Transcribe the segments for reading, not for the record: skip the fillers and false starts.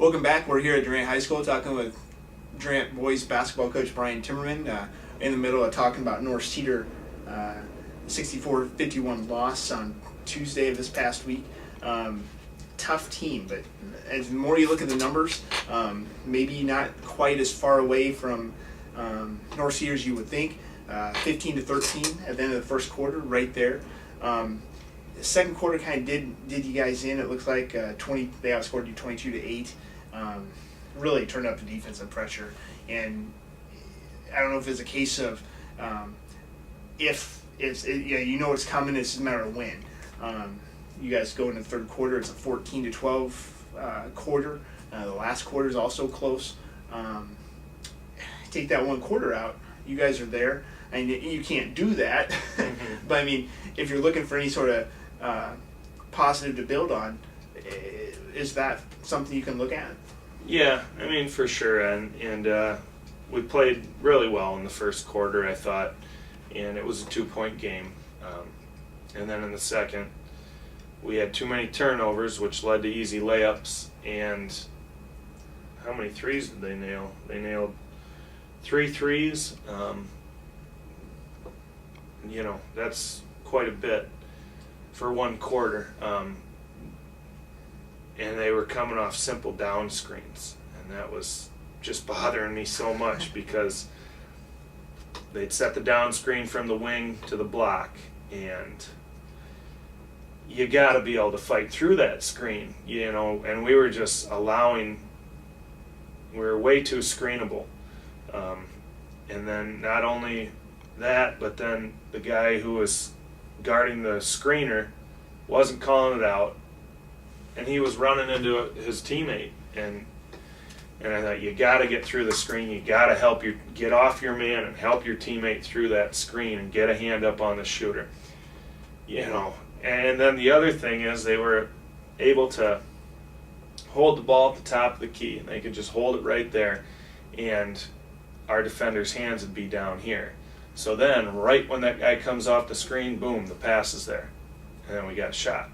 Welcome back. We're here at Durant High School talking with Durant boys basketball coach Brian Timmerman in the middle of talking about North Cedar 64-51 loss on Tuesday of this past week. Tough team, but as the more you look at the numbers, maybe not quite as far away from North Cedar as you would think. 15-13 at the end of the first quarter, right there. The second quarter kind of did you guys in. It looks like they outscored you 22-8. Really turned up the defensive pressure, and I don't know if it's a case of if it's you know it's coming. It's just a matter of when. You guys go into the third quarter. It's a 14-12 quarter. The last quarter is also close. Take that one quarter out, you guys are there. I mean, you can't do that. Mm-hmm. But I mean, if you're looking for any sort of positive to build on, is that something you can look at? Yeah, I mean, for sure. And we played really well in the first quarter, I thought, and it was a 2-point game. And then in the second, we had too many turnovers, which led to easy layups. And how many threes did they nail? They nailed 3 threes. That's quite a bit for one quarter. And they were coming off simple down screens. And that was just bothering me so much because they'd set the down screen from the wing to the block. And you got to be able to fight through that screen, and we were just we were way too screenable. And then not only that, but then the guy who was guarding the screener wasn't calling it out, and he was running into his teammate. And I thought, you got to get through the screen. You got to get off your man and help your teammate through that screen and get a hand up on the shooter. And then the other thing is they were able to hold the ball at the top of the key, and they could just hold it right there, and our defender's hands would be down here. So then, right when that guy comes off the screen, boom, the pass is there. And then we got a shot.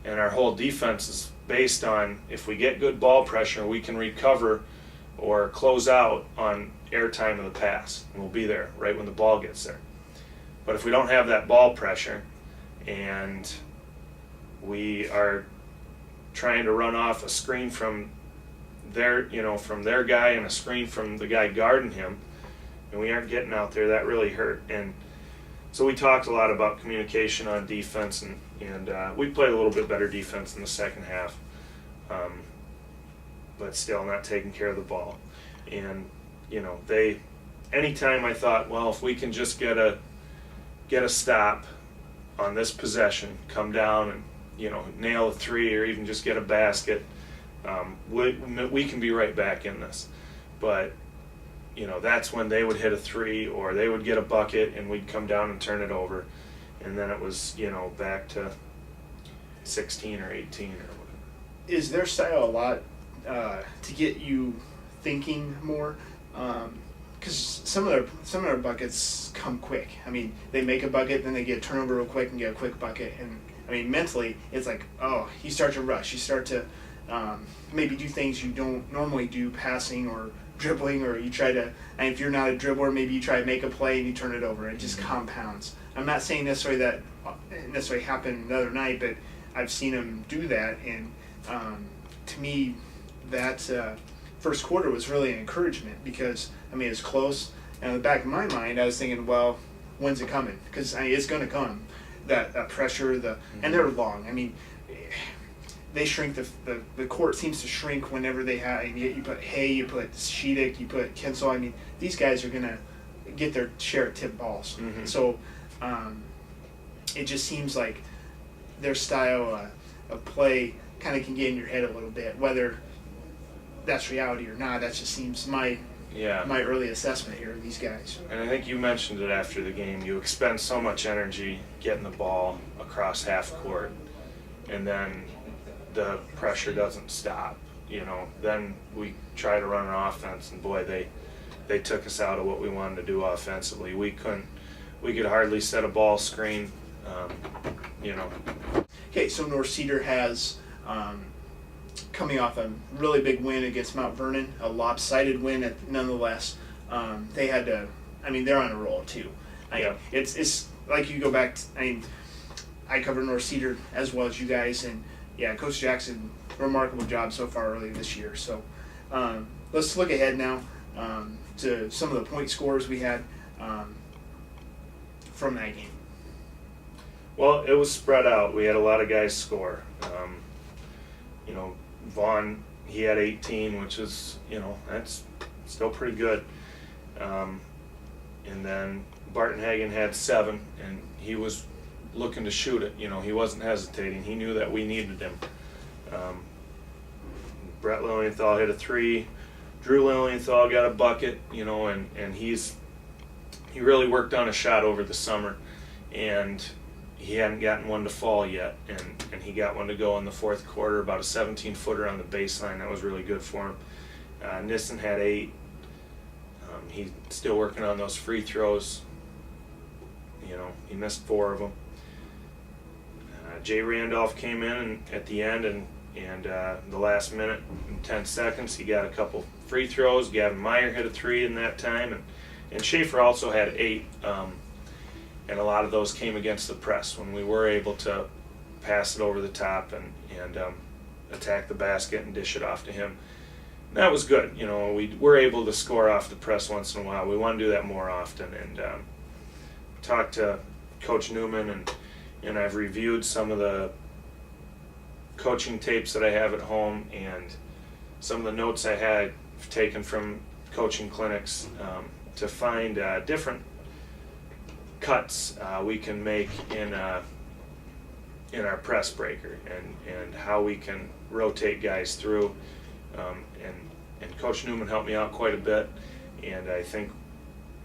And our whole defense is based on, if we get good ball pressure, we can recover or close out on airtime of the pass. And we'll be there right when the ball gets there. But if we don't have that ball pressure, and we are trying to run off a screen from their guy and a screen from the guy guarding him, and we aren't getting out there, that really hurt. And so we talked a lot about communication on defense, and we played a little bit better defense in the second half, but still not taking care of the ball. And anytime I thought, well, if we can just get a stop on this possession, come down and nail a 3 or even just get a basket, we can be right back in this. But that's when they would hit a 3 or they would get a bucket and we'd come down and turn it over, and then it was back to 16 or 18 or whatever. Is their style a lot to get you thinking more? Because some of their buckets come quick. I mean, they make a bucket, then they get a turnover real quick and get a quick bucket. And I mean, mentally, it's like, you start to rush. You start to maybe do things you don't normally do, passing or dribbling, or you try to. And if you're not a dribbler, maybe you try to make a play and you turn it over. It just compounds. I'm not saying necessarily that necessarily happened the other night, but I've seen them do that. And to me, that first quarter was really an encouragement because, I mean, it's close. And in the back of my mind, I was thinking, well, when's it coming? Because it's going to come. That pressure, and they're long. I mean, they shrink. The court seems to shrink whenever they have. You put Hay, you put Sheedick, you put Kensel. I mean, these guys are going to get their share of tip balls. Mm-hmm. So it just seems like their style of play kind of can get in your head a little bit, whether that's reality or not. That just seems my early assessment here of these guys. And I think you mentioned it after the game. You expend so much energy getting the ball across half court, and then the pressure doesn't stop. Then we try to run an offense, and boy, they took us out of what we wanted to do offensively. We could hardly set a ball screen. Okay, so North Cedar has coming off a really big win against Mount Vernon, a lopsided win nonetheless. They had to. I mean, they're on a roll too. It's like you go back. I cover North Cedar as well as you guys, and yeah, Coach Jackson, remarkable job so far early this year. So let's look ahead now to some of the point scores we had from that game. Well, it was spread out. We had a lot of guys score. Vaughn, he had 18, which is, that's still pretty good. And then Barton Hagen had 7, and he was looking to shoot it. He wasn't hesitating. He knew that we needed him. Brett Lilienthal hit a 3. Drew Lilienthal got a bucket, and he really worked on a shot over the summer, and he hadn't gotten one to fall yet, and he got one to go in the fourth quarter, about a 17-footer on the baseline. That was really good for him. Nissen had 8. He's still working on those free throws. He missed 4 of them. Jay Randolph came in at the end, and the last minute and 10 seconds, he got a couple free throws. Gavin Meyer hit a 3 in that time, and Schaefer also had 8. And a lot of those came against the press when we were able to pass it over the top and attack the basket and dish it off to him. And that was good. We were able to score off the press once in a while. We want to do that more often. And talked to Coach Newman, and I've reviewed some of the coaching tapes that I have at home and some of the notes I had taken from coaching clinics to find different cuts we can make in our press breaker and how we can rotate guys through. And Coach Newman helped me out quite a bit, and I think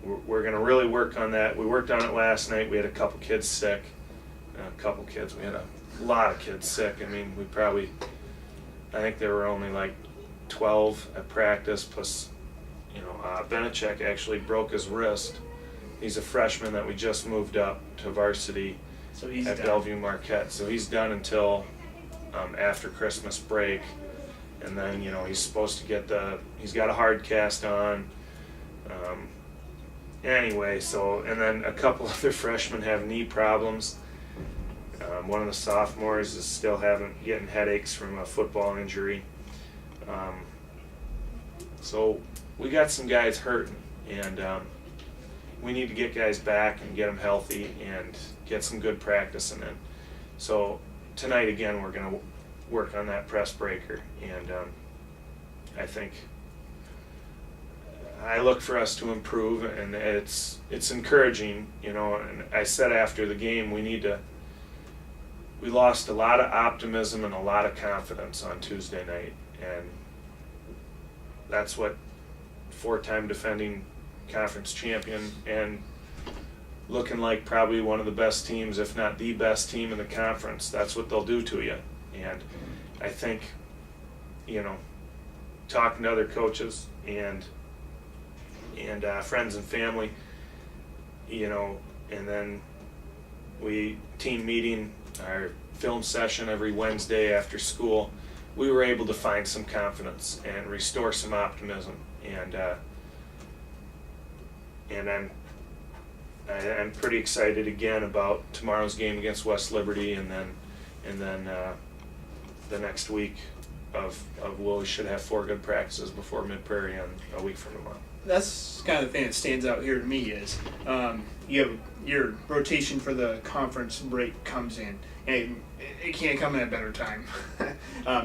we're going to really work on that. We worked on it last night. We had a couple kids sick. We had a lot of kids sick. I mean, I think there were only like 12 at practice, plus, Benachek actually broke his wrist. He's a freshman that we just moved up to varsity at Bellevue Marquette. So he's done until after Christmas break. And then, he's supposed to he's got a hard cast on. Anyway, and then a couple other freshmen have knee problems. One of the sophomores is still getting headaches from a football injury. So we got some guys hurting, and we need to get guys back and get them healthy and get some good practice in. So tonight, again, we're going to work on that press breaker, and I think I look for us to improve, and it's encouraging, and I said after the game we lost a lot of optimism and a lot of confidence on Tuesday night, and that's what 4-time defending conference champion and looking like probably one of the best teams, if not the best team in the conference, that's what they'll do to you. And I think, talking to other coaches and friends and family, and then team meeting, our film session every Wednesday after school, we were able to find some confidence and restore some optimism. And I'm pretty excited again about tomorrow's game against West Liberty, and then the next week we should have 4 good practices before Mid-Prairie on a week from tomorrow. That's kind of the thing that stands out here to me is you have your rotation for the conference break comes in, and it can't come at a better time,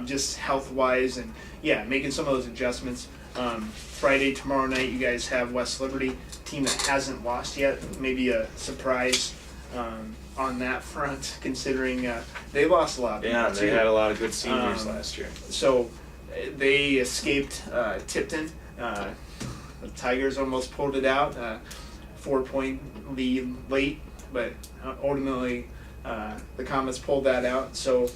just health-wise, and making some of those adjustments. Friday, tomorrow night, you guys have West Liberty, team that hasn't lost yet. Maybe a surprise on that front, considering they lost a lot. Yeah, they had a lot of good seniors last year. So they escaped Tipton. The Tigers almost pulled it out, 4-point lead late, but ultimately the Comets pulled that out. So,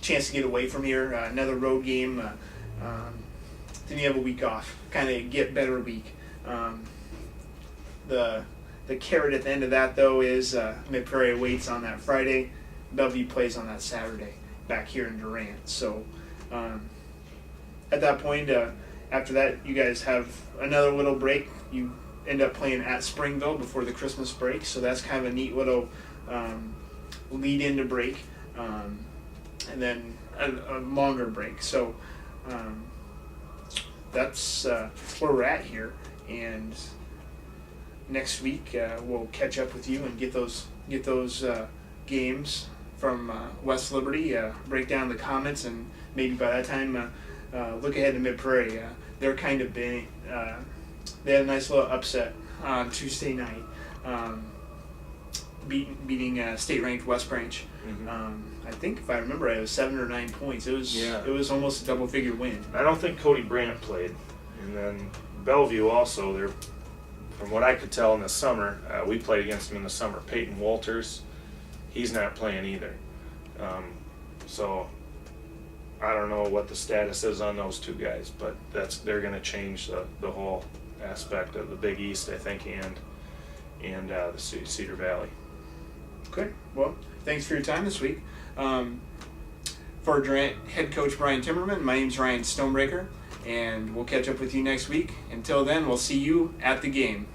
chance to get away from here, another road game. Then you have a week off, kind of get better week. The carrot at the end of that, though, is Mid-Prairie waits on that Friday. Bellevue plays on that Saturday. back here in Durant. So at that point, after that, you guys have another little break. You end up playing at Springville before the Christmas break, so that's kind of a neat little lead into break, and then a longer break. So that's where we're at here, and next week we'll catch up with you and get those games from West Liberty, break down the comments, and maybe by that time look ahead to Mid Prairie. They're kind of big. They had a nice little upset on Tuesday night, beating state-ranked West Branch. I think if I remember, it was 7 or 9 points. It was almost a double-figure win. I don't think Cody Brandt played, and then Bellevue also. They're, from what I could tell in the summer, we played against him in the summer. Peyton Walters, he's not playing either. So I don't know what the status is on those two guys, but they're going to change the whole aspect of the Big East, I think, and the Cedar Valley. Okay. Well, thanks for your time this week. For Durant head coach Brian Timmerman, my name's Ryan Stonebreaker, and we'll catch up with you next week. Until then, we'll see you at the game.